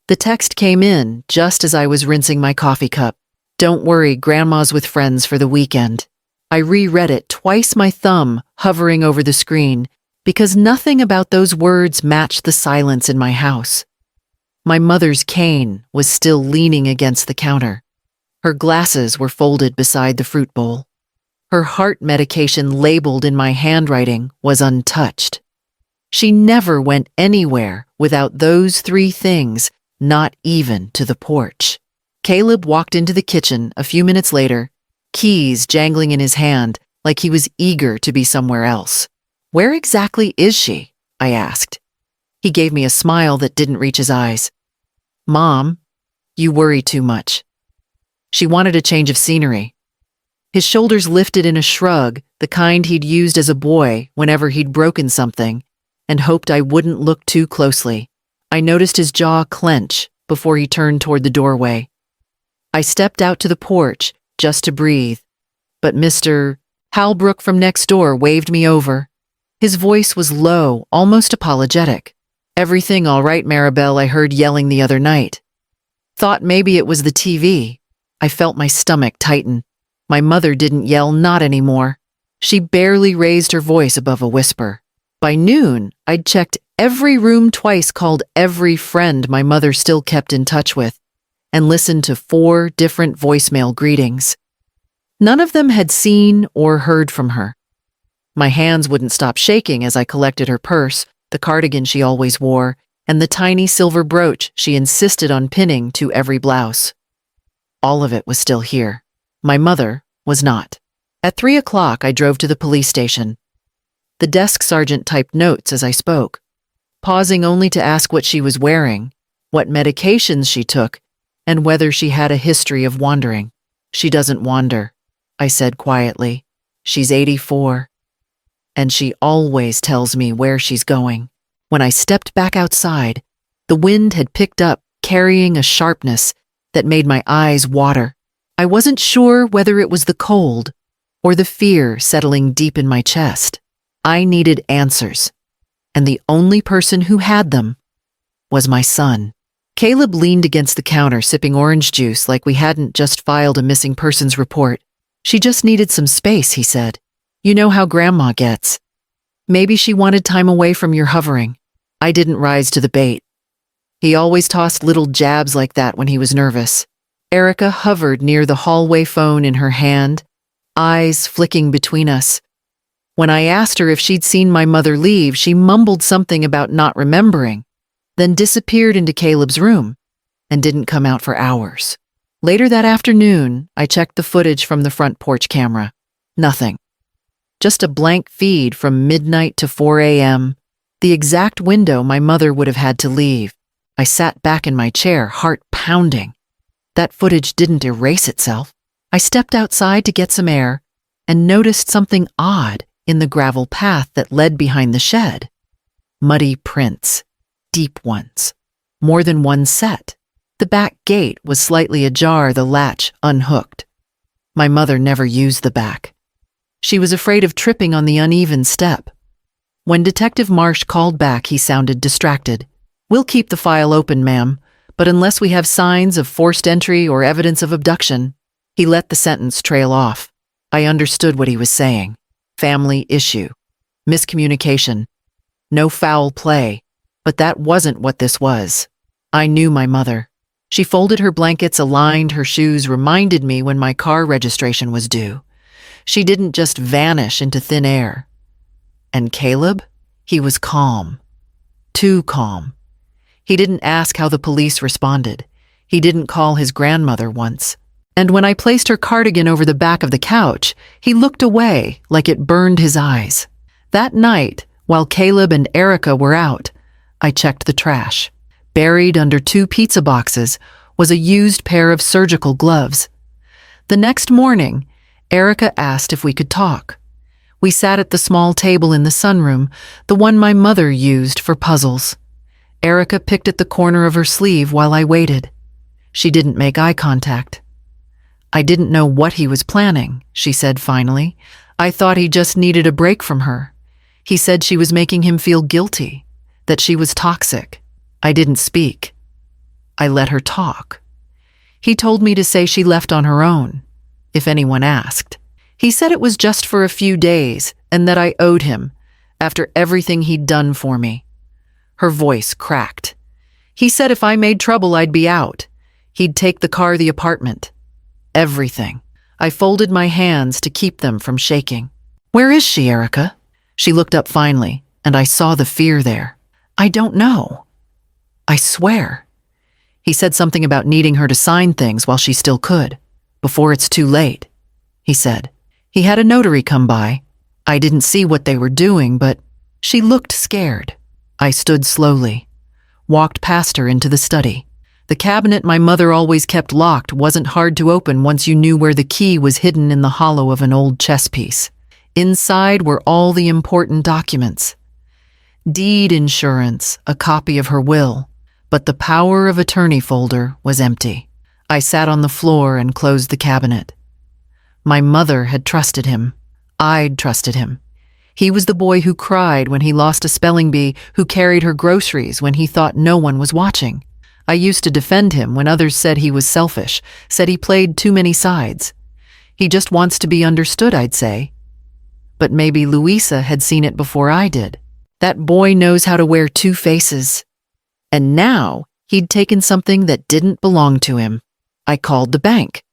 The text came in just as I was rinsing my coffee cup. "Don't worry, Grandma's with friends for the weekend." I reread it, twice my thumb hovering over the screen, because nothing about those words matched the silence in my house. My mother's cane was still leaning against the counter. Her glasses were folded beside the fruit bowl. Her heart medication labeled in my handwriting was untouched. She never went anywhere without those three things, not even to the porch. Caleb walked into the kitchen a few minutes later, keys jangling in his hand like he was eager to be somewhere else. "Where exactly is she?" I asked. He gave me a smile that didn't reach his eyes. "Mom, you worry too much. She wanted a change of scenery." His shoulders lifted in a shrug, the kind he'd used as a boy whenever he'd broken something, and hoped I wouldn't look too closely. I noticed his jaw clench before he turned toward the doorway. I stepped out to the porch just to breathe, but Mr. Halbrook from next door waved me over. His voice was low, almost apologetic. "Everything all right, Maribel?" I heard yelling the other night. Thought maybe it was the TV. I felt my stomach tighten. My mother didn't yell, not anymore. She barely raised her voice above a whisper. By noon, I'd checked every room twice, called every friend my mother still kept in touch with, and listened to 4 different voicemail greetings. None of them had seen or heard from her. My hands wouldn't stop shaking as I collected her purse, the cardigan she always wore, and the tiny silver brooch she insisted on pinning to every blouse. All of it was still here. My mother was not. At 3 o'clock, I drove to the police station. The desk sergeant typed notes as I spoke, pausing only to ask what she was wearing, what medications she took, and whether she had a history of wandering. "She doesn't wander," I said quietly. "She's 84. And she always tells me where she's going." When I stepped back outside, the wind had picked up, carrying a sharpness that made my eyes water. I wasn't sure whether it was the cold or the fear settling deep in my chest. I needed answers, and the only person who had them was my son. Caleb leaned against the counter, sipping orange juice like we hadn't just filed a missing persons report. "She just needed some space," he said. "You know how Grandma gets. Maybe she wanted time away from your hovering." I didn't rise to the bait. He always tossed little jabs like that when he was nervous. Erica hovered near the hallway phone in her hand, eyes flicking between us. When I asked her if she'd seen my mother leave, she mumbled something about not remembering, then disappeared into Caleb's room and didn't come out for hours. Later that afternoon, I checked the footage from the front porch camera. Nothing. Just a blank feed from midnight to 4 a.m., the exact window my mother would have had to leave. I sat back in my chair, heart pounding. That footage didn't erase itself. I stepped outside to get some air and noticed something odd in the gravel path that led behind the shed. Muddy prints, deep ones, more than one set. The back gate was slightly ajar, the latch unhooked. My mother never used the back. She was afraid of tripping on the uneven step. When Detective Marsh called back, he sounded distracted. "We'll keep the file open, ma'am, but unless we have signs of forced entry or evidence of abduction." He let the sentence trail off. I understood what he was saying. Family issue. Miscommunication. No foul play. But that wasn't what this was. I knew my mother. She folded her blankets, aligned her shoes, reminded me when my car registration was due. She didn't just vanish into thin air. And Caleb? He was calm. Too calm. He didn't ask how the police responded. He didn't call his grandmother once. And when I placed her cardigan over the back of the couch, he looked away like it burned his eyes. That night, while Caleb and Erica were out, I checked the trash. Buried under 2 pizza boxes was a used pair of surgical gloves. The next morning, Erica asked if we could talk. We sat at the small table in the sunroom, the one my mother used for puzzles. Erica picked at the corner of her sleeve while I waited. She didn't make eye contact. "I didn't know what he was planning," she said finally. "I thought he just needed a break from her. He said she was making him feel guilty, that she was toxic." I didn't speak. I let her talk. He told me to say she left on her own, if anyone asked. He said it was just for a few days and that I owed him, after everything he'd done for me. Her voice cracked. He said if I made trouble, I'd be out. He'd take the car, the apartment. Everything. I folded my hands to keep them from shaking. Where is she, Erica? She looked up finally, and I saw the fear there. I don't know. I swear. He said something about needing her to sign things while she still could, before it's too late, he said. He had a notary come by. I didn't see what they were doing, but she looked scared. I stood slowly, walked past her into the study. The cabinet my mother always kept locked wasn't hard to open once you knew where the key was hidden in the hollow of an old chess piece. Inside were all the important documents. Deed insurance, a copy of her will, but the power of attorney folder was empty. I sat on the floor and closed the cabinet. My mother had trusted him. I'd trusted him. He was the boy who cried when he lost a spelling bee, who carried her groceries when he thought no one was watching. I used to defend him when others said he was selfish, said he played too many sides. He just wants to be understood, I'd say. But maybe Louisa had seen it before I did. That boy knows how to wear two faces. And now he'd taken something that didn't belong to him. I called the bank.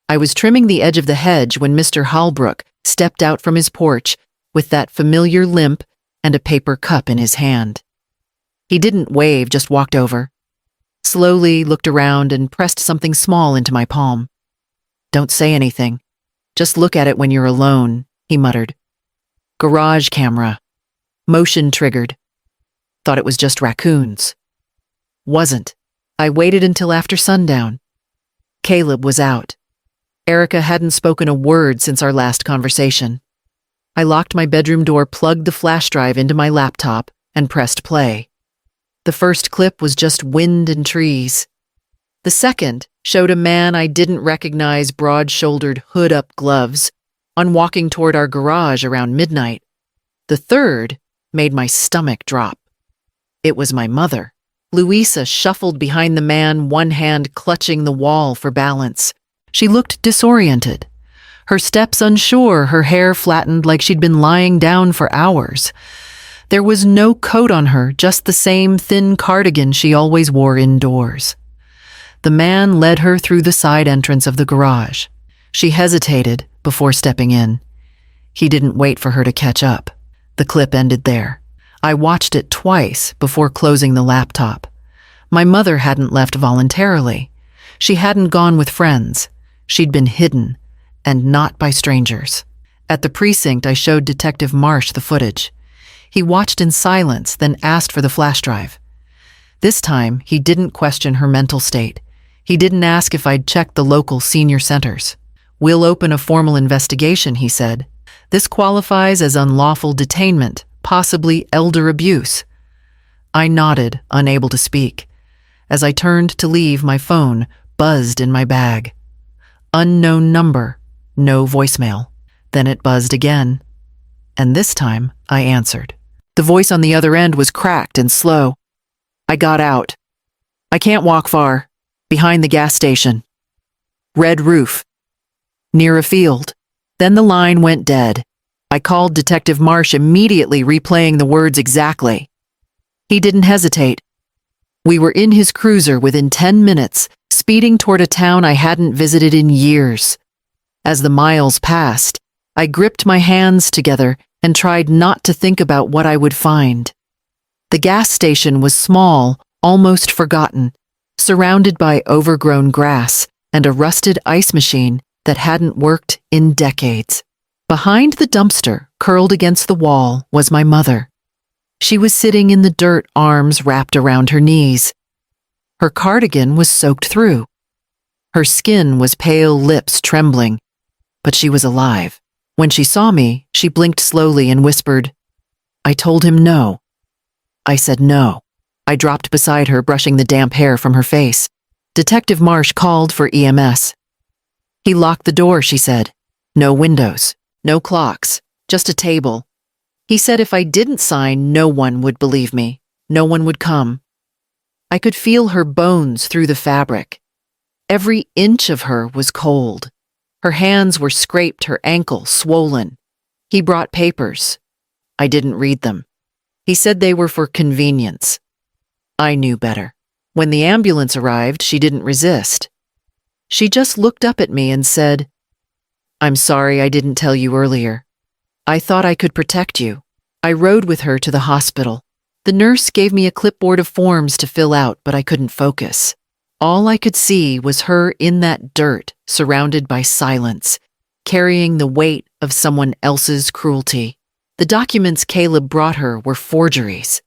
I was trimming the edge of the hedge when Mr. Holbrook stepped out from his porch with that familiar limp and a paper cup in his hand. He didn't wave, just walked over, slowly looked around and pressed something small into my palm. Don't say anything. Just look at it when you're alone, he muttered. Garage camera. Motion triggered. Thought it was just raccoons. Wasn't. I waited until after sundown. Caleb was out. Erica hadn't spoken a word since our last conversation. I locked my bedroom door, plugged the flash drive into my laptop, and pressed play. The first clip was just wind and trees. The second showed a man I didn't recognize, broad-shouldered, hood-up gloves, on walking toward our garage around midnight. The third made my stomach drop. It was my mother. Louisa shuffled behind the man, one hand clutching the wall for balance. She looked disoriented, her steps unsure, her hair flattened like she'd been lying down for hours. There was no coat on her, just the same thin cardigan she always wore indoors. The man led her through the side entrance of the garage. She hesitated before stepping in. He didn't wait for her to catch up. The clip ended there. I watched it twice before closing the laptop. My mother hadn't left voluntarily. She hadn't gone with friends. She'd been hidden, and not by strangers. At the precinct, I showed Detective Marsh the footage. He watched in silence, then asked for the flash drive. This time, he didn't question her mental state. He didn't ask if I'd checked the local senior centers. We'll open a formal investigation, he said. This qualifies as unlawful detainment, possibly elder abuse. I nodded, unable to speak. As I turned to leave, my phone buzzed in my bag. Unknown number, no voicemail. Then it buzzed again, and this time I answered. The voice on the other end was cracked and slow. I got out. I can't walk far. Behind the gas station. Red roof. Near a field. Then the line went dead. I called Detective Marsh, immediately replaying the words exactly. He didn't hesitate. We were in his cruiser within 10 minutes, speeding toward a town I hadn't visited in years. As the miles passed, I gripped my hands together and tried not to think about what I would find. The gas station was small, almost forgotten, surrounded by overgrown grass and a rusted ice machine that hadn't worked in decades. Behind the dumpster, curled against the wall, was my mother. She was sitting in the dirt, arms wrapped around her knees. Her cardigan was soaked through. Her skin was pale, lips trembling, but she was alive. When she saw me, she blinked slowly and whispered, I told him no. I said no. I dropped beside her, brushing the damp hair from her face. Detective Marsh called for EMS. He locked the door, she said. No windows, no clocks, just a table. He said if I didn't sign, no one would believe me. No one would come. I could feel her bones through the fabric. Every inch of her was cold. Her hands were scraped, her ankle swollen. He brought papers. I didn't read them. He said they were for convenience. I knew better. When the ambulance arrived, she didn't resist. She just looked up at me and said, "I'm sorry I didn't tell you earlier. I thought I could protect you." I rode with her to the hospital. The nurse gave me a clipboard of forms to fill out, but I couldn't focus. All I could see was her in that dirt, surrounded by silence, carrying the weight of someone else's cruelty. The documents Caleb brought her were forgeries,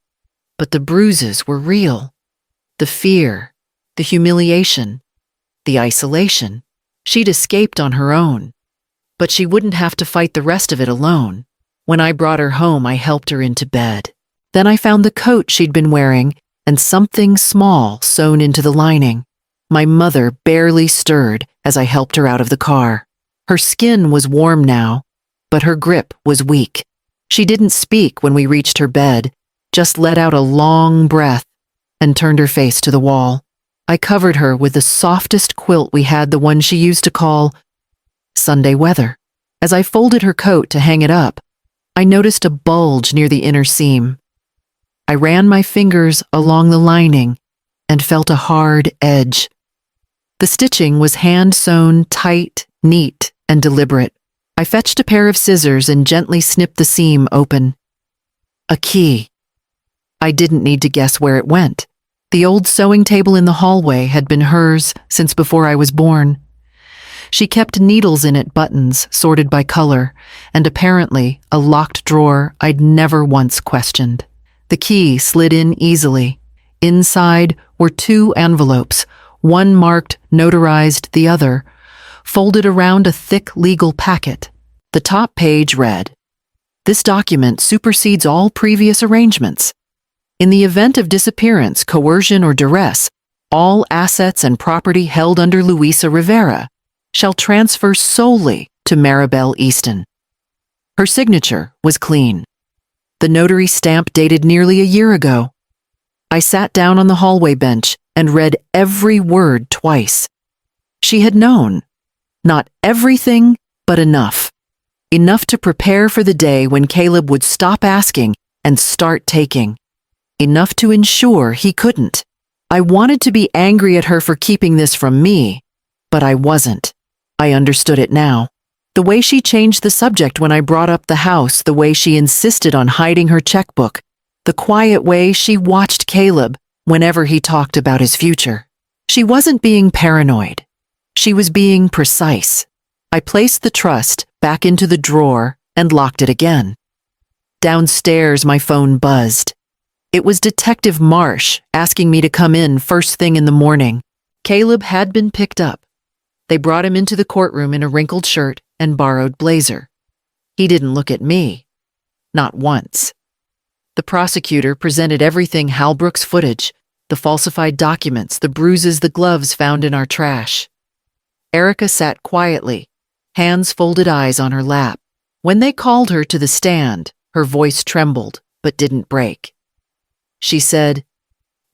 but the bruises were real. The fear, the humiliation, the isolation. She'd escaped on her own, but she wouldn't have to fight the rest of it alone. When I brought her home, I helped her into bed. Then I found the coat she'd been wearing and something small sewn into the lining. My mother barely stirred as I helped her out of the car. Her skin was warm now, but her grip was weak. She didn't speak when we reached her bed, just let out a long breath and turned her face to the wall. I covered her with the softest quilt we had, the one she used to call Sunday Weather. As I folded her coat to hang it up, I noticed a bulge near the inner seam. I ran my fingers along the lining and felt a hard edge. The stitching was hand-sewn, tight, neat, and deliberate. I fetched a pair of scissors and gently snipped the seam open. A key. I didn't need to guess where it went. The old sewing table in the hallway had been hers since before I was born. She kept needles in it, buttons sorted by color, and apparently a locked drawer I'd never once questioned. The key slid in easily. Inside were two envelopes, one marked notarized, the other folded around a thick legal packet. The top page read, "This document supersedes all previous arrangements. In the event of disappearance, coercion, or duress, all assets and property held under Luisa Rivera shall transfer solely to Maribel Easton." Her signature was clean. The notary stamp dated nearly a year ago. I sat down on the hallway bench and read every word twice. She had known. Not everything, but enough. Enough to prepare for the day when Caleb would stop asking and start taking. Enough to ensure he couldn't. I wanted to be angry at her for keeping this from me, but I wasn't. I understood it now. The way she changed the subject when I brought up the house, the way she insisted on hiding her checkbook, the quiet way she watched Caleb whenever he talked about his future. She wasn't being paranoid. She was being precise. I placed the trust back into the drawer and locked it again. Downstairs, my phone buzzed. It was Detective Marsh asking me to come in first thing in the morning. Caleb had been picked up. They brought him into the courtroom in a wrinkled shirt and borrowed blazer. He didn't look at me. Not once. The prosecutor presented everything: Hal Brooks footage, the falsified documents, the bruises, the gloves found in our trash. Erica sat quietly, hands folded, eyes on her lap. When they called her to the stand, her voice trembled but didn't break. She said,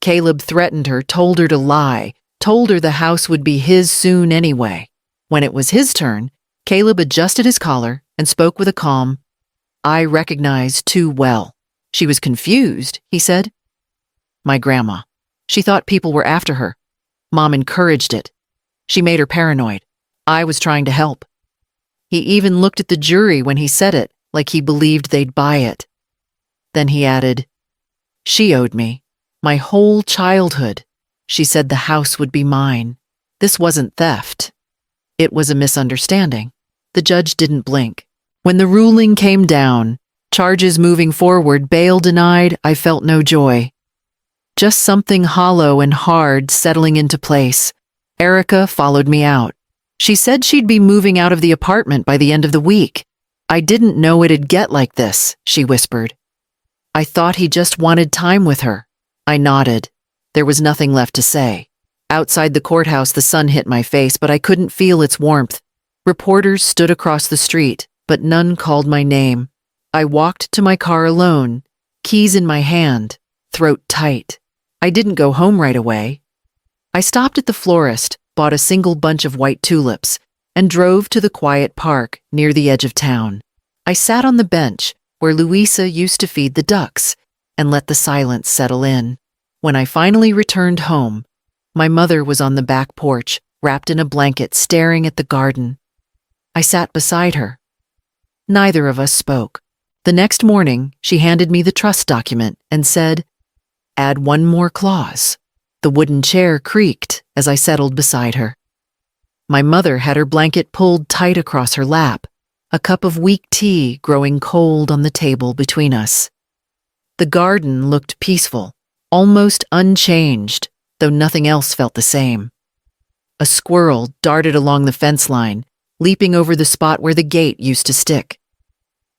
Caleb threatened her, told her to lie, told her the house would be his soon anyway. When it was his turn, Caleb adjusted his collar and spoke with a calm I recognized too well. She was confused, he said. My grandma. She thought people were after her. Mom encouraged it. She made her paranoid. I was trying to help. He even looked at the jury when he said it, like he believed they'd buy it. Then he added, she owed me. My whole childhood. She said the house would be mine. This wasn't theft. It was a misunderstanding. The judge didn't blink. When the ruling came down, charges moving forward, bail denied, I felt no joy. Just something hollow and hard settling into place. Erica followed me out. She said she'd be moving out of the apartment by the end of the week. I didn't know it'd get like this, she whispered. I thought he just wanted time with her. I nodded. There was nothing left to say. Outside the courthouse, the sun hit my face, but I couldn't feel its warmth. Reporters stood across the street, but none called my name. I walked to my car alone, keys in my hand, throat tight. I didn't go home right away. I stopped at the florist, bought a single bunch of white tulips, and drove to the quiet park near the edge of town. I sat on the bench where Louisa used to feed the ducks and let the silence settle in. When I finally returned home, my mother was on the back porch, wrapped in a blanket, staring at the garden. I sat beside her. Neither of us spoke. The next morning, she handed me the trust document and said, "Add one more clause." The wooden chair creaked as I settled beside her. My mother had her blanket pulled tight across her lap, a cup of weak tea growing cold on the table between us. The garden looked peaceful, almost unchanged, though nothing else felt the same. A squirrel darted along the fence line, leaping over the spot where the gate used to stick.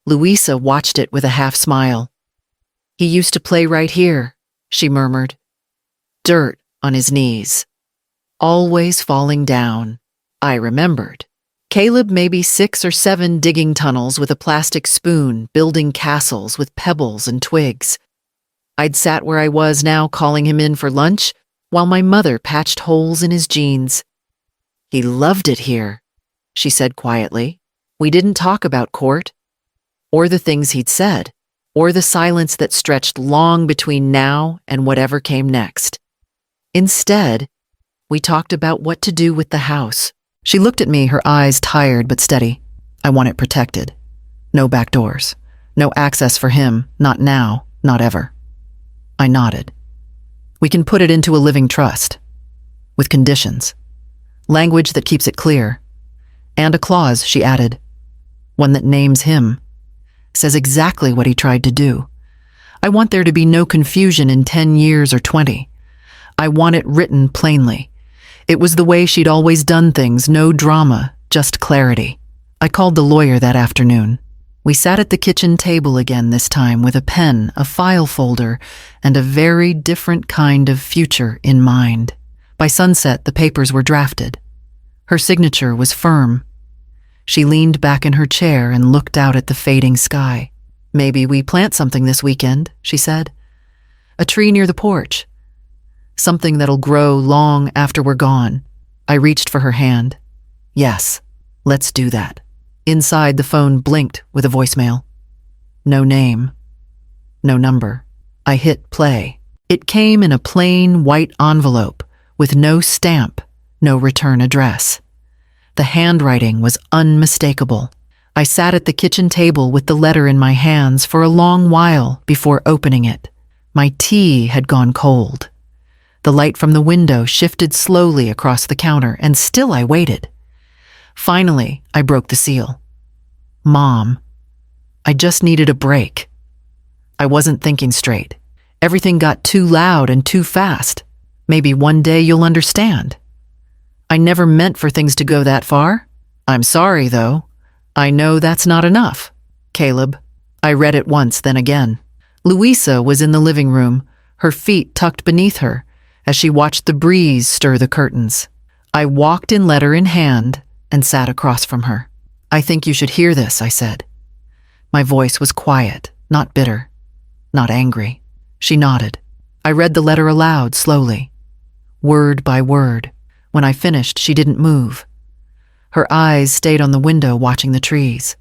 Louisa watched it with a half smile. "He used to play right here," she murmured. Dirt on his knees. Always falling down. I remembered. Caleb maybe 6 or 7 digging tunnels with a plastic spoon, building castles with pebbles and twigs. I'd sat where I was now calling him in for lunch, while my mother patched holes in his jeans. "He loved it here," she said quietly. We didn't talk about court, or the things he'd said, or the silence that stretched long between now and whatever came next. Instead, we talked about what to do with the house. She looked at me, her eyes tired but steady. "I want it protected. No back doors. No access for him, not now, not ever." I nodded. "We can put it into a living trust. With conditions. Language that keeps it clear. And a clause," she added. "One that names him. Says exactly what he tried to do. I want there to be no confusion in 10 years or 20. I want it written plainly. It was the way she'd always done things, no drama, just clarity." I called the lawyer that afternoon. We sat at the kitchen table again this time with a pen, a file folder, and a very different kind of future in mind. By sunset, the papers were drafted. Her signature was firm. She leaned back in her chair and looked out at the fading sky. "Maybe we plant something this weekend," she said. "A tree near the porch. Something that'll grow long after we're gone." I reached for her hand. "Yes, let's do that." Inside, the phone blinked with a voicemail. No name. No number. I hit play. It came in a plain white envelope with no stamp, no return address. The handwriting was unmistakable. I sat at the kitchen table with the letter in my hands for a long while before opening it. My tea had gone cold. The light from the window shifted slowly across the counter, and still I waited. Finally, I broke the seal. "Mom, I just needed a break. I wasn't thinking straight. Everything got too loud and too fast. Maybe one day you'll understand. I never meant for things to go that far. I'm sorry, though. I know that's not enough. Caleb." I read it once, then again. Louisa was in the living room, her feet tucked beneath her, as she watched the breeze stir the curtains. I walked in, letter in hand, and sat across from her. "I think you should hear this," I said. My voice was quiet, not bitter, not angry. She nodded. I read the letter aloud slowly, word by word. When I finished, she didn't move. Her eyes stayed on the window, watching the trees.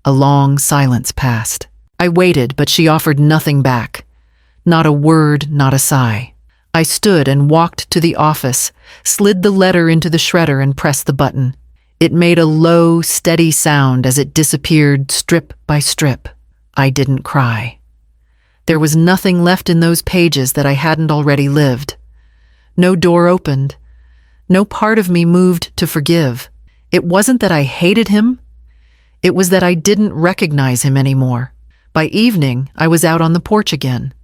A long silence passed. I waited, but she offered nothing back. Not a word, not a sigh. I stood and walked to the office, slid the letter into the shredder and pressed the button. It made a low, steady sound as it disappeared strip by strip. I didn't cry. There was nothing left in those pages that I hadn't already lived. No door opened. No part of me moved to forgive. It wasn't that I hated him. It was that I didn't recognize him anymore. By evening, I was out on the porch again.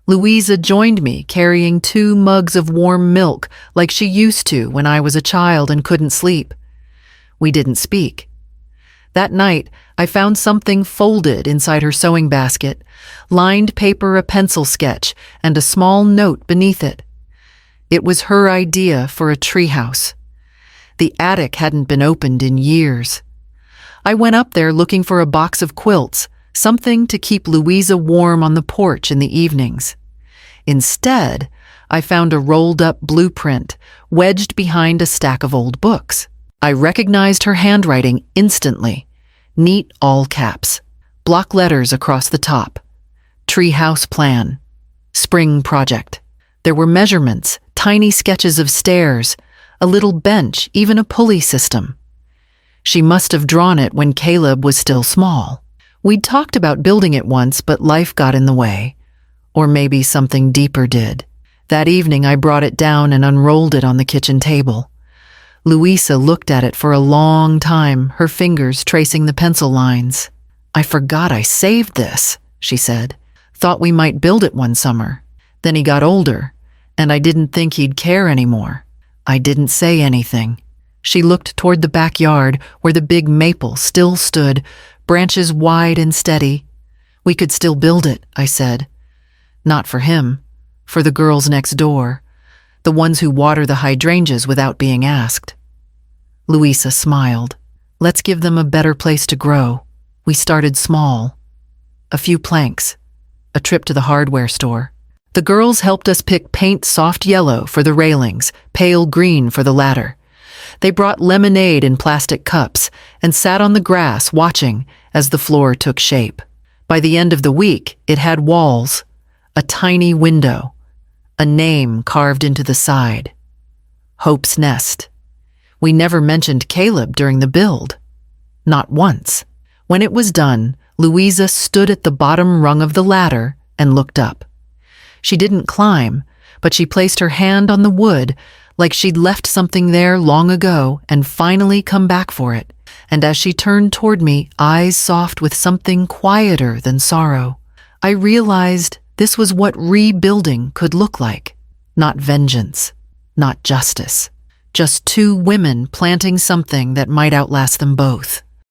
Louisa joined me, carrying 2 mugs of warm milk like she used to when I was a child and couldn't sleep. We didn't speak. That night, I found something folded inside her sewing basket, lined paper, a pencil sketch, and a small note beneath it. It was her idea for a treehouse. The attic hadn't been opened in years. I went up there looking for a box of quilts, something to keep Louisa warm on the porch in the evenings. Instead, I found a rolled-up blueprint wedged behind a stack of old books. I recognized her handwriting instantly. Neat all caps. Block letters across the top. Treehouse plan. Spring project. There were measurements, tiny sketches of stairs, a little bench, even a pulley system. She must have drawn it when Caleb was still small. We'd talked about building it once, but life got in the way. Or maybe something deeper did. That evening I brought it down and unrolled it on the kitchen table. Louisa looked at it for a long time, her fingers tracing the pencil lines. "I forgot I saved this," she said. "Thought we might build it one summer. Then he got older, and I didn't think he'd care anymore." I didn't say anything. She looked toward the backyard where the big maple still stood, branches wide and steady. "We could still build it," I said. "Not for him, for the girls next door, the ones who water the hydrangeas without being asked." Louisa smiled. "Let's give them a better place to grow." We started small. A few planks, a trip to the hardware store. The girls helped us pick paint soft yellow for the railings, pale green for the ladder. They brought lemonade in plastic cups and sat on the grass watching as the floor took shape. By the end of the week, it had walls, a tiny window, a name carved into the side. Hope's Nest. We never mentioned Caleb during the build. Not once. When it was done, Louisa stood at the bottom rung of the ladder and looked up. She didn't climb, but she placed her hand on the wood like she'd left something there long ago and finally come back for it. And as she turned toward me, eyes soft with something quieter than sorrow, I realized this was what rebuilding could look like. Not vengeance, not justice. Just two women planting something that might outlast them both.